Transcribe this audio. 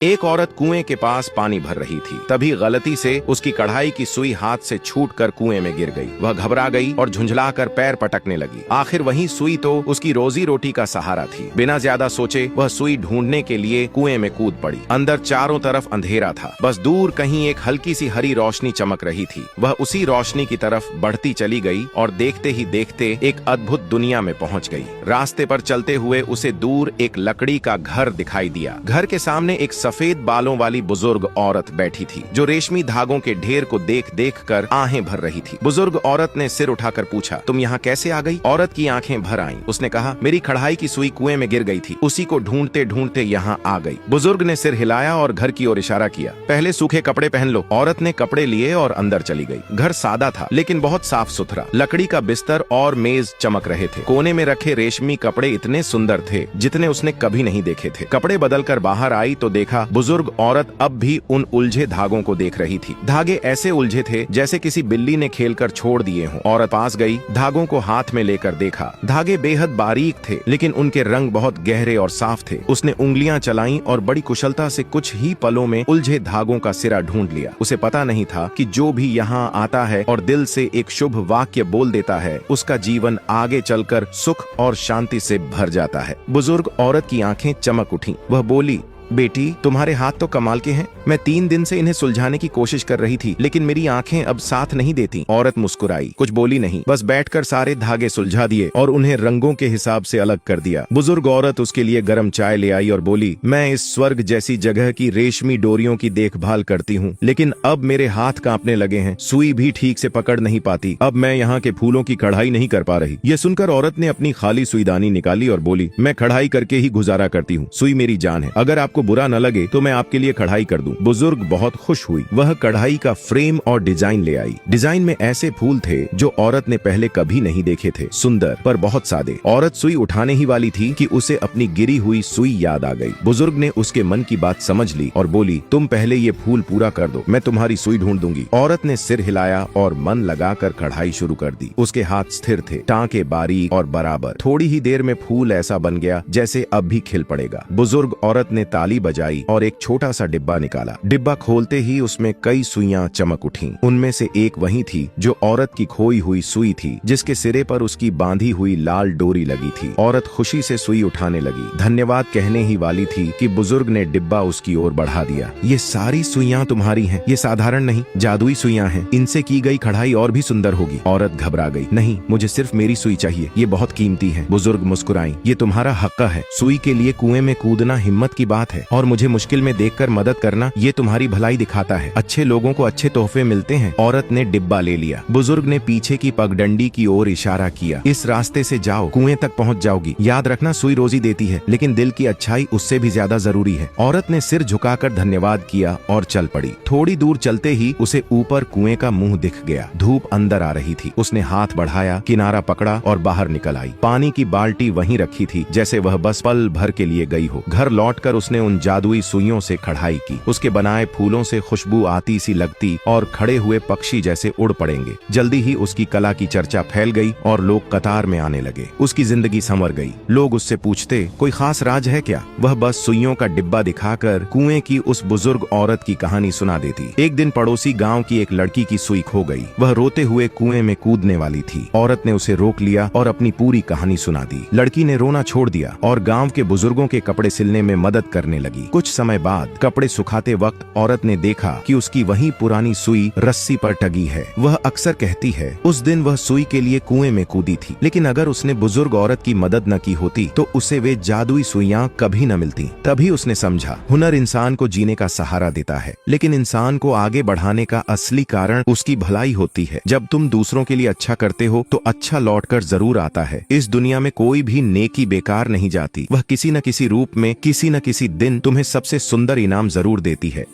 एक औरत कुएं के पास पानी भर रही थी। तभी गलती से उसकी कढ़ाई की सुई हाथ से छूटकर कुएं में गिर गई। वह घबरा गई और झुंझलाकर पैर पटकने लगी। आखिर वही सुई तो उसकी रोजी रोटी का सहारा थी। बिना ज्यादा सोचे वह सुई ढूंढने के लिए कुएं में कूद पड़ी। अंदर चारों तरफ अंधेरा था, बस दूर कहीं एक हल्की सी हरी रोशनी चमक रही थी। वह उसी रोशनी की तरफ बढ़ती चली गई और देखते ही देखते एक अद्भुत दुनिया में पहुंच गई। रास्ते पर चलते हुए उसे दूर एक लकड़ी का घर दिखाई दिया। घर के सामने एक सफेद बालों वाली बुजुर्ग औरत बैठी थी, जो रेशमी धागों के ढेर को देख देख कर आहें भर रही थी। बुजुर्ग औरत ने सिर उठाकर पूछा, तुम यहाँ कैसे आ गई? औरत की आंखें भर आईं। उसने कहा, मेरी कढ़ाई की सुई कुएं में गिर गई थी, उसी को ढूंढते ढूंढते यहाँ आ गई। बुजुर्ग ने सिर हिलाया और घर की ओर इशारा किया। पहले सूखे कपड़े पहन लो। औरत ने कपड़े लिए और अंदर चली गई। घर सादा था लेकिन बहुत साफ सुथरा। लकड़ी का बिस्तर और मेज चमक रहे थे। कोने में रखे रेशमी कपड़े इतने सुंदर थे जितने उसने कभी नहीं देखे थे। कपड़े बदलकर बाहर आई तो देखा बुजुर्ग औरत अब भी उन उलझे धागों को देख रही थी। धागे ऐसे उलझे थे जैसे किसी बिल्ली ने खेलकर छोड़ दिए हों। औरत पास गई, धागों को हाथ में लेकर देखा। धागे बेहद बारीक थे लेकिन उनके रंग बहुत गहरे और साफ थे। उसने उंगलियां चलाईं और बड़ी कुशलता से कुछ ही पलों में उलझे धागों का सिरा ढूंढ लिया। उसे पता नहीं था कि जो भी यहाँ आता है और दिल से एक शुभ वाक्य बोल देता है, उसका जीवन आगे चलकर सुख और शांति से भर जाता है। बुजुर्ग औरत की आंखें चमक उठी। वह बोली, बेटी, तुम्हारे हाथ तो कमाल के हैं। मैं 3 दिन से इन्हें सुलझाने की कोशिश कर रही थी लेकिन मेरी आंखें अब साथ नहीं देती। औरत मुस्कुराई, कुछ बोली नहीं, बस बैठकर सारे धागे सुलझा दिए और उन्हें रंगों के हिसाब से अलग कर दिया। बुजुर्ग औरत उसके लिए गर्म चाय ले आई और बोली, मैं इस स्वर्ग जैसी जगह की रेशमी डोरियों की देखभाल करती हूँ, लेकिन अब मेरे हाथ कांपने लगे हैं। सुई भी ठीक से पकड़ नहीं पाती। अब मैं यहाँ के फूलों की कढ़ाई नहीं कर पा रही। ये सुनकर औरत ने अपनी खाली सुईदानी निकाली और बोली, मैं कढ़ाई करके ही गुजारा करती हूँ। सुई मेरी जान है। अगर आपको बुरा न लगे तो मैं आपके लिए कढ़ाई कर दूं। बुजुर्ग बहुत खुश हुई। वह कढ़ाई का फ्रेम और डिजाइन ले आई। डिजाइन में ऐसे फूल थे जो औरत ने पहले कभी नहीं देखे थे। सुंदर पर बहुत सादे। औरत सुई उठाने ही वाली थी कि उसे अपनी गिरी हुई सुई याद आ गई। बुजुर्ग ने उसके मन की बात समझ ली और बोली, तुम पहले ये फूल पूरा कर दो, मैं तुम्हारी सुई ढूंढ दूंगी। औरत ने सिर हिलाया और मन लगाकर कढ़ाई शुरू कर दी। उसके हाथ स्थिर थे, टांके बारीक और बराबर। थोड़ी ही देर में फूल ऐसा बन गया जैसे अब भी खिल पड़ेगा। बुजुर्ग औरत ने ताली बजाई और एक छोटा सा डिब्बा निकाला। डिब्बा खोलते ही उसमें कई सुइयां चमक उठीं। उनमें से एक वही थी जो औरत की खोई हुई सुई थी, जिसके सिरे पर उसकी बांधी हुई लाल डोरी लगी थी। औरत खुशी से सुई उठाने लगी। धन्यवाद कहने ही वाली थी कि बुजुर्ग ने डिब्बा उसकी ओर बढ़ा दिया। ये सारी सुइयां तुम्हारी हैं। ये साधारण नहीं, जादुई सुइयां हैं। इनसे की गई कढ़ाई और भी सुंदर होगी। औरत घबरा गई। नहीं, मुझे सिर्फ मेरी सुई चाहिए, ये बहुत कीमती है। बुजुर्ग मुस्कुराई, ये तुम्हारा हक है। सुई के लिए कुएं में कूदना हिम्मत की बात है और मुझे मुश्किल में देखकर मदद करना ये तुम्हारी भलाई दिखाता है। अच्छे लोगों को अच्छे तोहफे मिलते हैं। औरत ने डिब्बा ले लिया। बुजुर्ग ने पीछे की पगडंडी की ओर इशारा किया, इस रास्ते से जाओ, कुएं तक पहुंच जाओगी। याद रखना, सुई रोजी देती है लेकिन दिल की अच्छाई उससे भी ज्यादा जरूरी है। औरत ने सिर झुकाकर धन्यवाद किया और चल पड़ी। थोड़ी दूर चलते ही उसे ऊपर कुएं का मुंह दिख गया। धूप अंदर आ रही थी। उसने हाथ बढ़ाया, किनारा पकड़ा और बाहर निकल आई। पानी की बाल्टी वहीं रखी थी जैसे वह बस पल भर के लिए गई हो। घर लौटकर उसने उन जादुई सुइयों से कढ़ाई की। उसके बनाए फूलों से खुशबू आती सी लगती और खड़े हुए पक्षी जैसे उड़ पड़ेंगे। जल्दी ही उसकी कला की चर्चा फैल गई और लोग कतार में आने लगे। उसकी जिंदगी संवर गई। लोग उससे पूछते, कोई खास राज है क्या? वह बस सुइयों का डिब्बा दिखाकर कुएं की उस बुजुर्ग औरत की कहानी सुना देती। एक दिन पड़ोसी गांव की एक लड़की की सुई खो गई। वह रोते हुए कुएं में कूदने वाली थी। औरत ने उसे रोक लिया और अपनी पूरी कहानी सुना दी। लड़की ने रोना छोड़ दिया और गांव के बुजुर्गों के कपड़े सिलने में मदद करने लगी। कुछ समय बाद कपड़े सुखाते वक्त औरत ने देखा कि उसकी वही पुरानी सुई रस्सी पर टंगी है। वह अक्सर कहती है, उस दिन वह सुई के लिए कुएं में कूदी थी, लेकिन अगर उसने बुजुर्ग औरत की मदद न की होती तो उसे वे जादुई सुइयां कभी न मिलती। तभी उसने समझा, हुनर इंसान को जीने का सहारा देता है, लेकिन इंसान को आगे बढ़ाने का असली कारण उसकी भलाई होती है। जब तुम दूसरों के लिए अच्छा करते हो तो अच्छा लौटकर जरूर आता है। इस दुनिया में कोई भी नेकी बेकार नहीं जाती। वह किसी न किसी रूप में किसी न किसी दिन तुम्हें सबसे सुंदर इनाम जरूर देती है।